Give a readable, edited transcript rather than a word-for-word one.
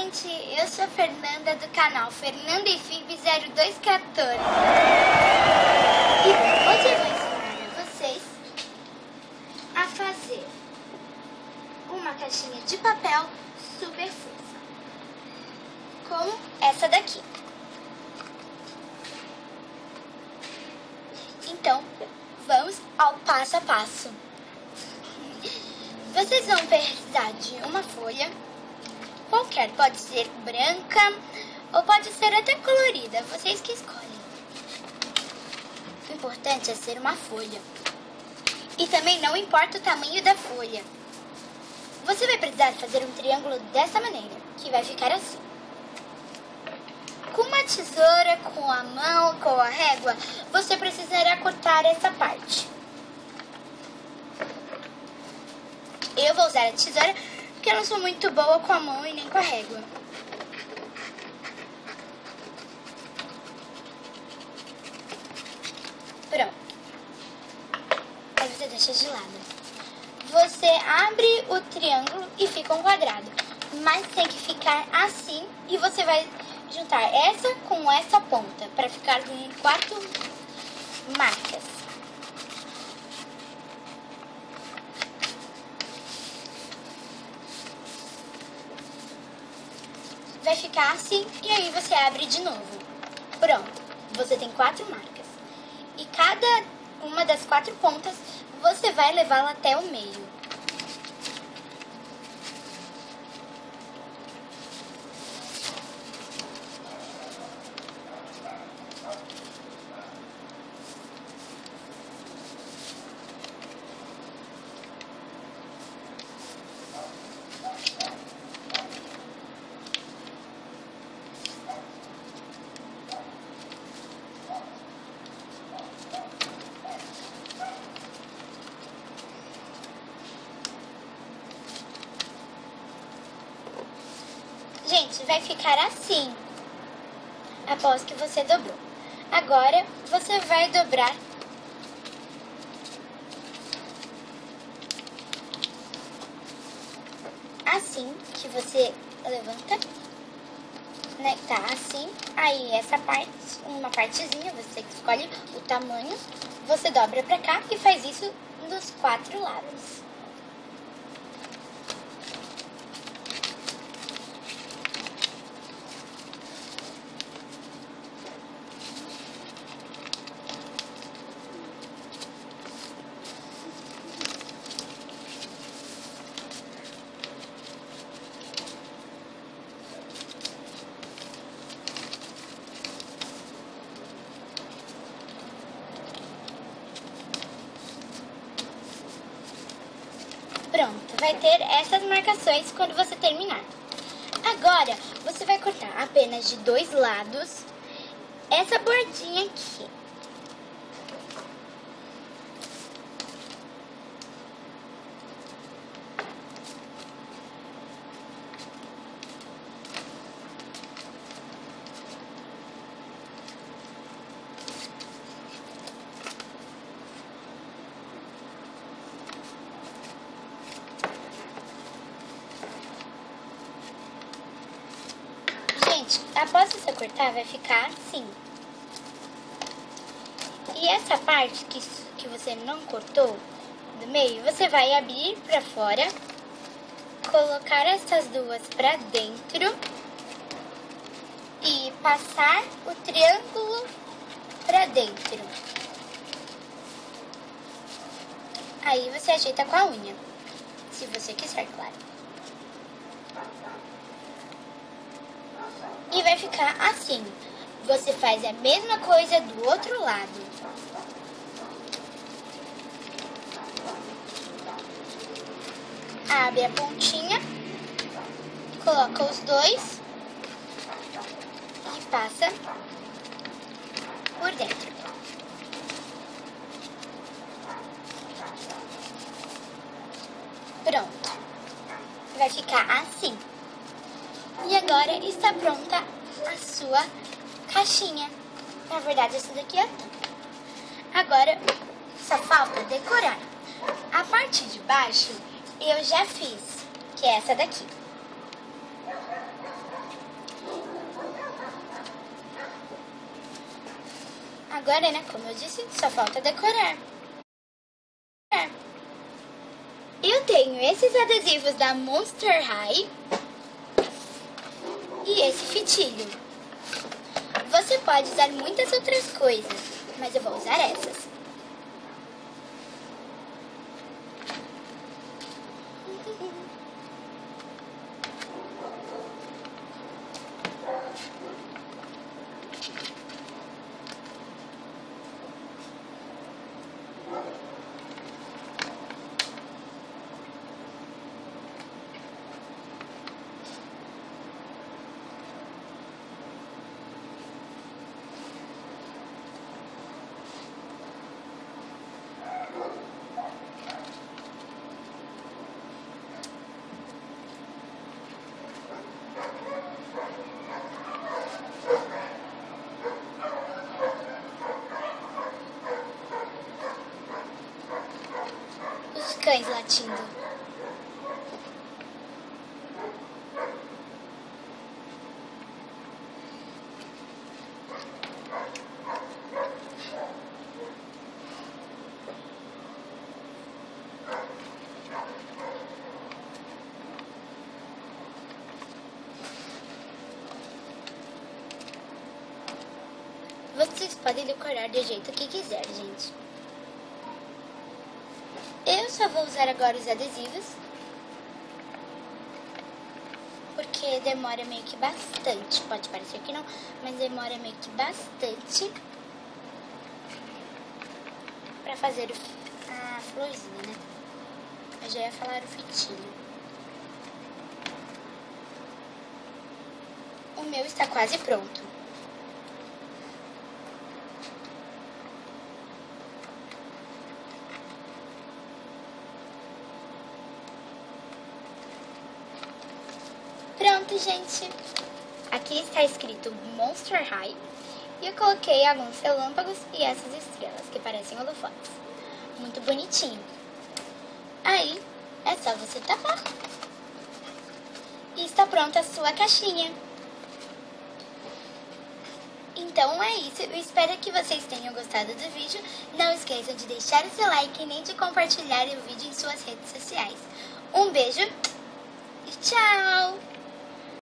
gente, eu sou a Fernanda do canal Fernanda e Fibe 0214 e hoje eu vou ensinar a vocês a fazer uma caixinha de papel super fofa, como essa daqui. Então, vamos ao passo a passo. Vocês vão precisar de uma folha, qualquer, pode ser branca ou pode ser até colorida, vocês que escolhem. O importante é ser uma folha. E também não importa o tamanho da folha. Você vai precisar fazer um triângulo dessa maneira, que vai ficar assim. Com uma tesoura, com a mão, com a régua, você precisará cortar essa parte. Eu vou usar a tesoura porque eu não sou muito boa com a mão e nem com a régua. Pronto. Aí você deixa de lado. Você abre o triângulo e fica um quadrado. Mas tem que ficar assim e você vai juntar essa com essa ponta para ficar com 4 marcas. Vai ficar assim e aí você abre de novo. Pronto, você tem 4 marcas. E cada uma das 4 pontas você vai levá-la até o meio. Gente, vai ficar assim, após que você dobrou. Agora, você vai dobrar assim, que você levanta, né? Tá assim, aí essa parte, uma partezinha, você que escolhe o tamanho, você dobra pra cá e faz isso dos 4 lados. Pronto, vai ter essas marcações quando você terminar. Agora, você vai cortar apenas de 2 lados essa bordinha aqui. Após você cortar, vai ficar assim. E essa parte que você não cortou do meio, você vai abrir pra fora, colocar essas duas pra dentro e passar o triângulo pra dentro. Aí você ajeita com a unha, se você quiser, claro. E vai ficar assim. Você faz a mesma coisa do outro lado. Abre a pontinha, coloca os dois e passa por dentro. Pronto. Vai ficar assim. E agora está pronta a sua caixinha. Na verdade, essa daqui é a tampa. Agora, só falta decorar. A parte de baixo eu já fiz, que é essa daqui. Agora, né, como eu disse, só falta decorar. Eu tenho esses adesivos da Monster High e esse fitilho. Você pode usar muitas outras coisas, mas eu vou usar essas. Os cães latindo. Vocês podem decorar do jeito que quiser, gente. Eu só vou usar agora os adesivos, porque demora meio que bastante. Pode parecer que não, mas demora meio que bastante pra fazer a florzinha, né? Eu já ia falar o fitilho. O meu está quase pronto. Pronto, gente. Aqui está escrito Monster High. E eu coloquei alguns relâmpagos e essas estrelas, que parecem holofotes. Muito bonitinho. Aí, é só você tapar. E está pronta a sua caixinha. Então é isso. Eu espero que vocês tenham gostado do vídeo. Não esqueçam de deixar o seu like e nem de compartilhar o vídeo em suas redes sociais. Um beijo e tchau!